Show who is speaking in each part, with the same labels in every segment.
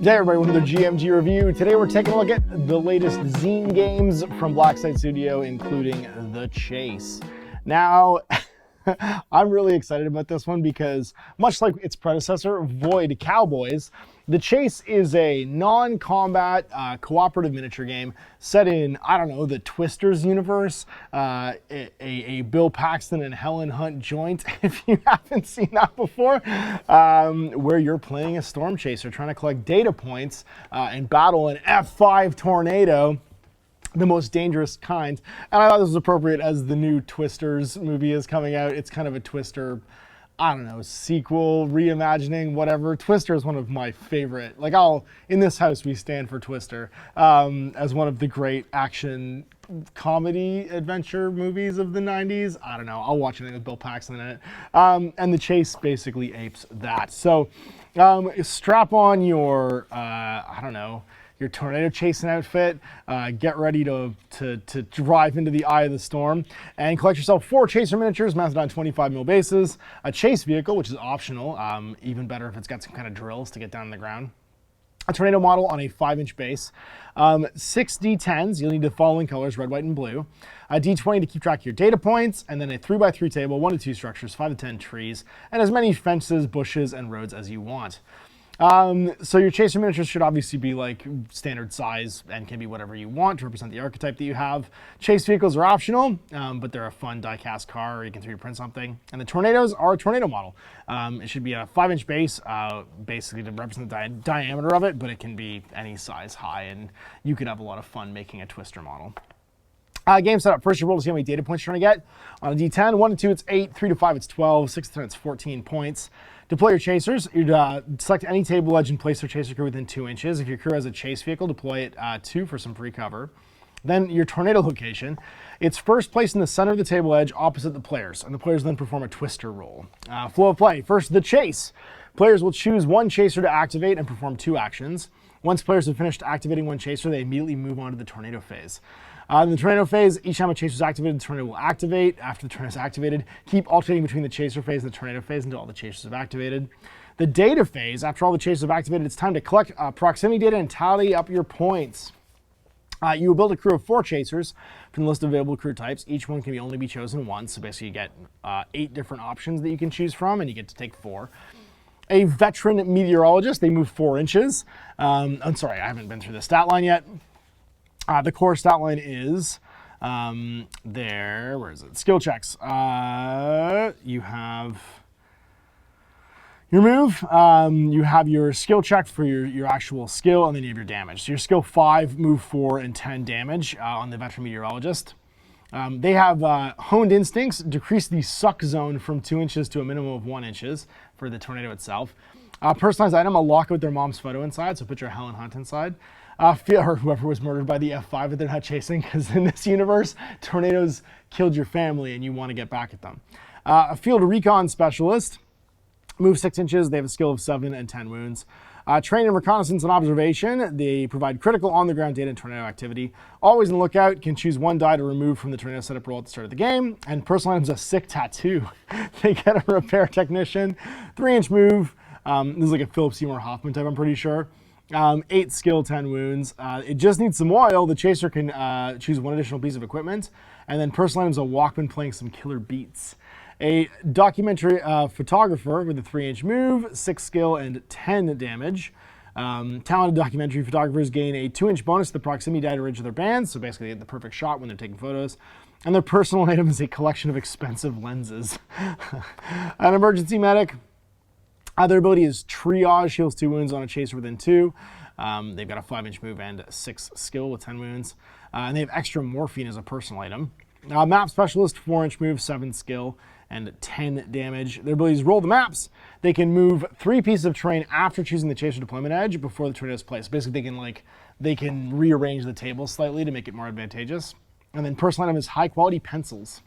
Speaker 1: Hey everybody, welcome to the GMG review. Today we're taking a look at the latest Zine games from Blackside Studio, including The Chase. Now, I'm really excited about this one because, much like its predecessor, Void Cowboys, The Chase is a non-combat cooperative miniature game set in, I don't know, the Twisters universe, a Bill Paxton and Helen Hunt joint, if you haven't seen that before, where you're playing a storm chaser trying to collect data points and battle an F5 tornado, the most dangerous kind. And I thought this was appropriate as the new Twisters movie is coming out. It's kind of a Twister, I don't know, sequel, reimagining, whatever. Twister is one of my favorite, in this house we stand for Twister, as one of the great action comedy adventure movies of the 90s. I don't know, I'll watch anything with Bill Paxton in it. And The Chase basically apes that. So strap on your, your tornado chasing outfit, get ready to drive into the eye of the storm, and collect yourself 4 chaser miniatures mounted on 25mm bases, a chase vehicle, which is optional, even better if it's got some kind of drills to get down on the ground, a tornado model on a 5-inch base, 6 D10s, you'll need the following colors, red, white, and blue, a D20 to keep track of your data points, and then a 3x3 table, 1 to 2 structures, 5 to 10 trees, and as many fences, bushes, and roads as you want. So your chaser miniatures should obviously be like standard size and can be whatever you want to represent the archetype that you have. Chase vehicles are optional, but they're a fun die-cast car, or you can 3D print something. And the tornadoes are a tornado model. It should be a 5-inch base, basically to represent the diameter of it, but it can be any size high, and you could have a lot of fun making a Twister model. Game setup. First, you roll to see how many data points you're trying to get. On a D10, 1 to 2, it's 8, 3 to 5, it's 12, 6 to 10, it's 14 points. Deploy your chasers. You'd select any table edge and place your chaser crew within 2 inches. If your crew has a chase vehicle, deploy it 2 for some free cover. Then your tornado location. It's first placed in the center of the table edge opposite the players, and the players then perform a Twister roll. Flow of play. First, the chase. Players will choose 1 chaser to activate and perform 2 actions. Once players have finished activating 1 chaser, they immediately move on to the tornado phase. In the tornado phase, each time a chaser is activated, the tornado will activate. After the tornado is activated, keep alternating between the chaser phase and the tornado phase until all the chasers have activated. The data phase, after all the chasers have activated, it's time to collect proximity data and tally up your points. You will build a crew of 4 chasers from the list of available crew types. Each one can only be chosen once, so basically you get 8 different options that you can choose from, and you get to take 4. A veteran meteorologist, they move 4 inches. I'm sorry, I haven't been through the stat line yet. The core stat line is where is it? Skill checks. You have your move, you have your skill check for your actual skill, and then you have your damage. So your skill 5, move 4, and 10 damage on the veteran meteorologist. They have honed instincts, decrease the suck zone from 2 inches to a minimum of 1 inches for the tornado itself. Personalized item, a locket with their mom's photo inside, so put your Helen Hunt inside. Or whoever was murdered by the F5 that they're not chasing, because in this universe, tornadoes killed your family and you want to get back at them. A field recon specialist, move 6 inches, they have a skill of 7 and 10 wounds. Train in reconnaissance and observation, they provide critical on-the-ground data and tornado activity. Always on the lookout, can choose 1 die to remove from the tornado setup roll at the start of the game. And personal items, a sick tattoo. They get a repair technician, 3-inch move. This is like a Philip Seymour Hoffman type, I'm pretty sure. 8 skill, 10 wounds. It just needs some oil. The chaser can choose 1 additional piece of equipment. And then personal items, a Walkman playing some killer beats. A documentary photographer with a 3-inch move, 6 skill, and 10 damage. Talented documentary photographers gain a 2-inch bonus to the proximity die to ridge of their bands, so basically they get the perfect shot when they're taking photos. And their personal item is a collection of expensive lenses. An emergency medic. Their ability is triage, heals 2 wounds on a chaser within 2. They've got a 5-inch move and 6 skill with 10 wounds. And they have extra morphine as a personal item. Map specialist, 4-inch move, 7 skill, and 10 damage. Their ability is roll the maps. They can move 3 pieces of terrain after choosing the chaser deployment edge before the tornado is placed. Basically, they can rearrange the table slightly to make it more advantageous. And then personal item is high quality pencils.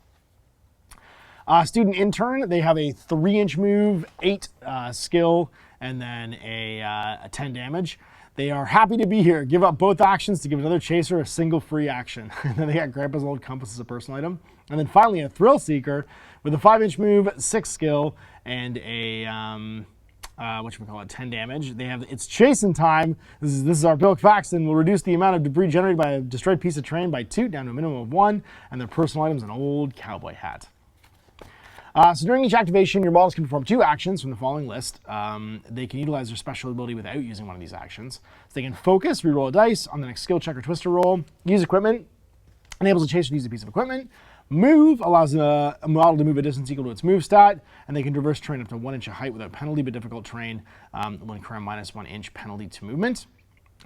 Speaker 1: Student intern, they have a 3-inch move, 8 skill, and then a 10 damage. They are happy to be here. Give up both actions to give another chaser a single free action. And then they got Grandpa's old compass as a personal item. And then finally a thrill seeker with a 5-inch move, 6 skill, and a whatchamacallit, 10 damage. They have It's Chasing Time. This is our Bill Paxton. Will reduce the amount of debris generated by a destroyed piece of terrain by 2 down to a minimum of 1, and their personal items an old cowboy hat. So during each activation, your models can perform 2 actions from the following list. They can utilize their special ability without using one of these actions. So they can focus, reroll a dice on the next skill check or twister roll. Use equipment, enables a chaser to use a piece of equipment. Move allows a model to move a distance equal to its move stat, and they can traverse terrain up to 1 inch of height without penalty, but difficult terrain will incur a -1 inch penalty to movement.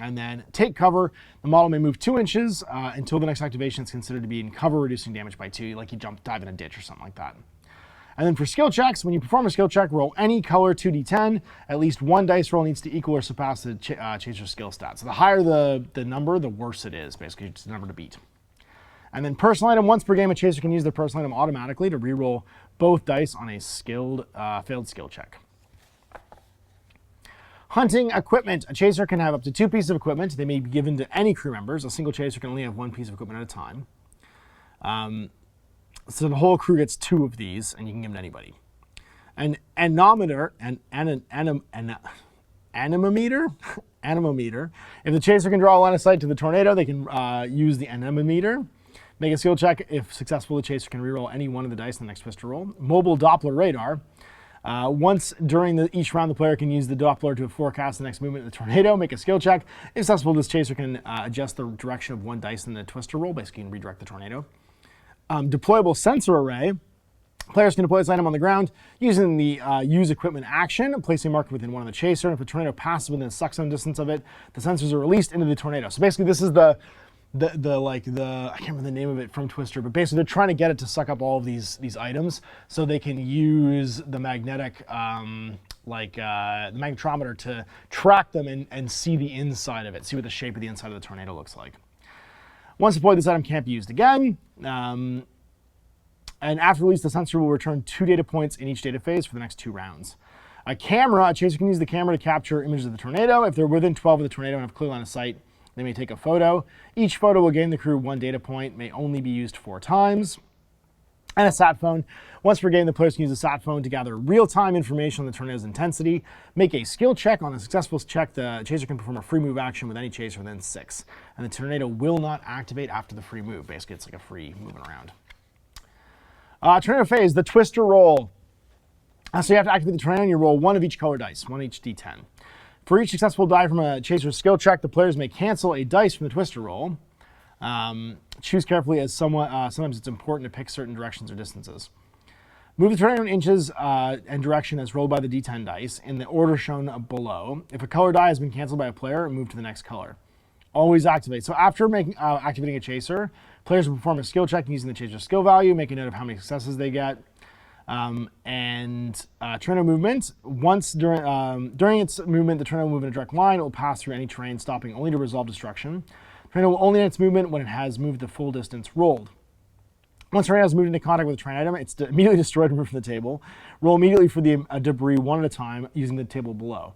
Speaker 1: And then take cover. The model may move 2 inches until the next activation is considered to be in cover, reducing damage by 2, like you dive in a ditch or something like that. And then for skill checks, when you perform a skill check, roll any color 2d10. At least 1 dice roll needs to equal or surpass the chaser's skill stat. So the higher the number, the worse it is. Basically, it's the number to beat. And then personal item. Once per game, a chaser can use their personal item automatically to reroll both dice on a failed skill check. Hunting equipment. A chaser can have up to 2 pieces of equipment. They may be given to any crew members. A single chaser can only have 1 piece of equipment at a time. So the whole crew gets 2 of these, and you can give them to anybody. An anemometer, anemometer. If the chaser can draw a line of sight to the tornado, they can use the anemometer. Make a skill check. If successful, the chaser can reroll any one of the dice in the next twister roll. Mobile Doppler radar. Once during each round, the player can use the Doppler to forecast the next movement of the tornado. Make a skill check. If successful, this chaser can adjust the direction of 1 dice in the twister roll. Basically, you can redirect the tornado. Deployable sensor array. Players can deploy this item on the ground using the use equipment action, placing a marker within one of the chaser. And if a tornado passes within a suck zone distance of it, the sensors are released into the tornado. So basically, this is the I can't remember the name of it from Twister, but basically they're trying to get it to suck up all of these items so they can use the magnetic the magnetometer to track them and see the inside of it, see what the shape of the inside of the tornado looks like. Once deployed, this item can't be used again. And after release, the sensor will return 2 data points in each data phase for the next 2 rounds. A camera. A chaser can use the camera to capture images of the tornado. If they're within 12 of the tornado and have clear line of sight, they may take a photo. Each photo will gain the crew 1 data point, may only be used 4 times. And a sat phone. Once per game, the players can use a sat phone to gather real-time information on the tornado's intensity. Make a skill check. On a successful check, the chaser can perform a free move action with any chaser within 6. And the tornado will not activate after the free move. Basically, it's like a free moving around. Tornado phase, the twister roll. So you have to activate the tornado and you roll 1 of each color dice, 1 each d10. For each successful die from a chaser's skill check, the players may cancel a dice from the twister roll. Choose carefully, as sometimes it's important to pick certain directions or distances. Move the tornado in inches and direction as rolled by the d10 dice in the order shown below. If a color die has been canceled by a player, move to the next color. Always activate. So after activating a chaser, players will perform a skill check using the chaser's skill value, make a note of how many successes they get. Tornado movement. Once during its movement, the tornado will move in a direct line. It will pass through any terrain, stopping only to resolve destruction. Tornado will only end its movement when it has moved the full distance rolled. Once tornado has moved into contact with a terrain item, it's immediately destroyed and removed from the table. Roll immediately for the debris 1 at a time using the table below.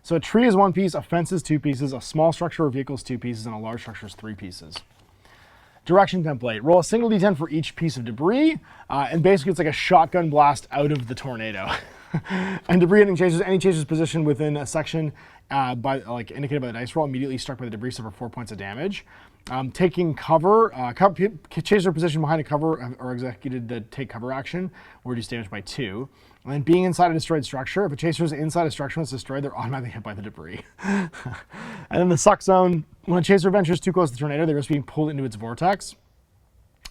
Speaker 1: So a tree is 1 piece, a fence is 2 pieces, a small structure or vehicle is 2 pieces, and a large structure is 3 pieces. Direction template. Roll a single d10 for each piece of debris, and basically it's like a shotgun blast out of the tornado. And debris hitting chasers, any chasers positioned within a section indicated by the dice roll, immediately struck by the debris suffer 4 points of damage. Taking cover, chaser position behind a cover or executed the take cover action will reduce damage by 2. And then being inside a destroyed structure, if a chaser is inside a structure that's destroyed, they're automatically hit by the debris. And then the suck zone, when a chaser ventures too close to the tornado, they risk being pulled into its vortex.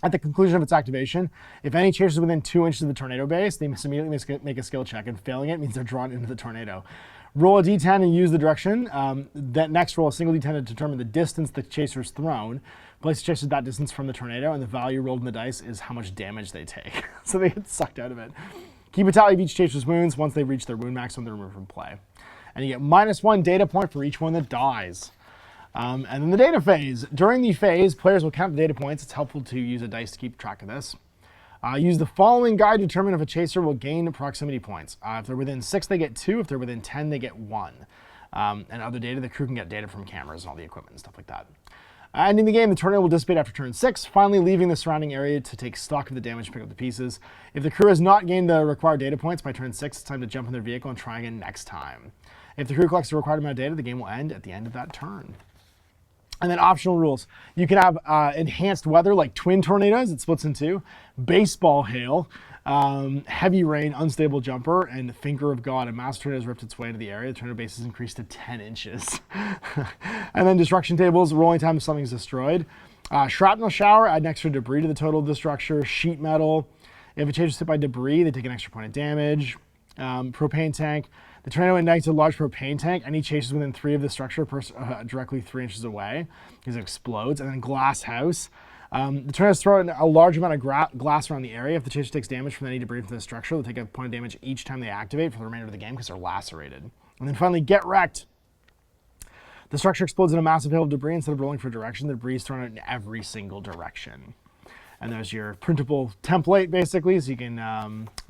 Speaker 1: At the conclusion of its activation, if any chaser is within 2 inches of the tornado base, they must immediately make a skill check, and failing it means they're drawn into the tornado. Roll a d10 and use the direction. Next, roll a single d10 to determine the distance the chaser is thrown. Place the chaser that distance from the tornado, and the value rolled in the dice is how much damage they take. So they get sucked out of it. Keep a tally of each chaser's wounds. Once they've reached their wound maximum, they're removed from play. And you get -1 data point for each one that dies. And then the data phase. During the phase, players will count the data points. It's helpful to use a dice to keep track of this. Use the following guide to determine if a chaser will gain proximity points. If they're within 6, they get 2. If they're within 10, they get 1. And other data, the crew can get data from cameras and all the equipment and stuff like that. Ending the game, the tornado will dissipate after turn 6, finally leaving the surrounding area to take stock of the damage and pick up the pieces. If the crew has not gained the required data points by turn 6, it's time to jump in their vehicle and try again next time. If the crew collects the required amount of data, the game will end at the end of that turn. And then optional rules. You can have enhanced weather like twin tornadoes, it splits in two, baseball hail, heavy rain, unstable jumper, and finger of God. A mass tornado has ripped its way into the area. The tornado base is increased to 10 inches. And then destruction tables, rolling time if something is destroyed. Shrapnel shower, add an extra debris to the total of the structure. Sheet metal. If a change is hit by debris, they take an extra point of damage. Propane tank. The tornado ignites a large propane tank. Any chases within 3 of the structure directly 3 inches away because it explodes. And then glass house. The tornadoes throw a large amount of glass around the area. If the chaser takes damage from any debris from the structure, they'll take a point of damage each time they activate for the remainder of the game because they're lacerated. And then finally, get wrecked. The structure explodes in a massive hail of debris. Instead of rolling for direction, the debris is thrown out in every single direction. And there's your printable template, basically, so you can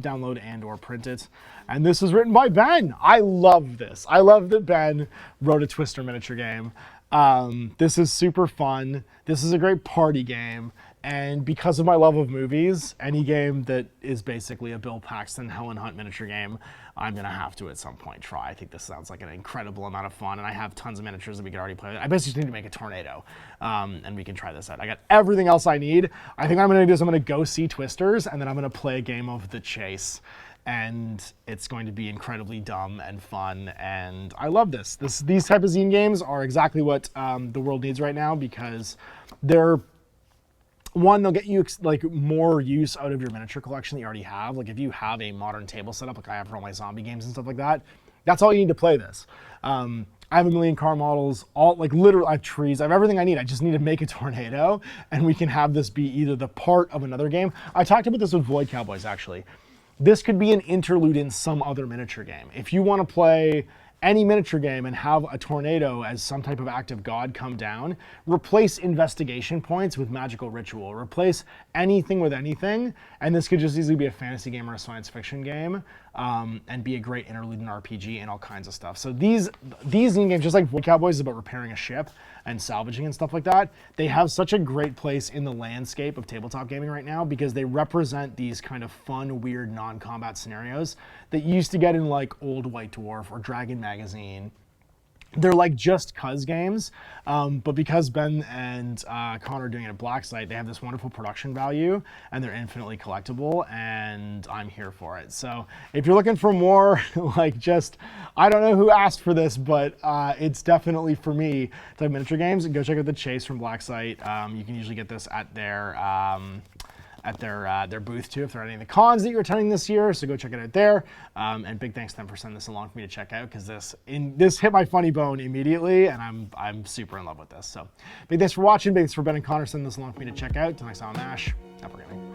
Speaker 1: download and or print it. And this was written by Ben. I love this. I love that Ben wrote a Twister miniature game. This is super fun. This is a great party game. And because of my love of movies, any game that is basically a Bill Paxton, Helen Hunt miniature game, I'm going to have to at some point try. I think this sounds like an incredible amount of fun, and I have tons of miniatures that we could already play with. I basically just need to make a tornado, and we can try this out. I got everything else I need. I think what I'm going to do is I'm going to go see Twisters, and then I'm going to play a game of The Chase. And it's going to be incredibly dumb and fun, and I love this. These type of zine games are exactly what the world needs right now because they're, one, they'll get you like more use out of your miniature collection that you already have. Like if you have a modern table setup, like I have for all my zombie games and stuff like that, that's all you need to play this. I have a million car models, all like literally, I have trees, I have everything I need. I just need to make a tornado, and we can have this be either the part of another game. I talked about this with Void Cowboys actually. This could be an interlude in some other miniature game. If you want to play any miniature game and have a tornado as some type of act of God come down, replace investigation points with magical ritual. Replace anything with anything, and this could just easily be a fantasy game or a science fiction game, and be a great interlude in RPG and all kinds of stuff. So these zine games, just like Void Cowboys is about repairing a ship and salvaging and stuff like that, they have such a great place in the landscape of tabletop gaming right now because they represent these kind of fun, weird, non-combat scenarios that you used to get in like old White Dwarf or Dragon Magazine. They're like just cuz games, but because Ben and Connor are doing it at Blacksite, they have this wonderful production value and they're infinitely collectible, and I'm here for it. So if you're looking for more like just, I don't know who asked for this, but it's definitely for me type miniature games, go check out The Chase from Blacksite. You can usually get this at their booth too if they're at any of the cons that you're attending this year, so go check it out there. And big thanks to them for sending this along for me to check out because this hit my funny bone immediately, and I'm super in love with this. So big thanks for watching, big thanks for Ben and Connor sending this along for me to check out. Till next time, I'm Ash. Have a great night.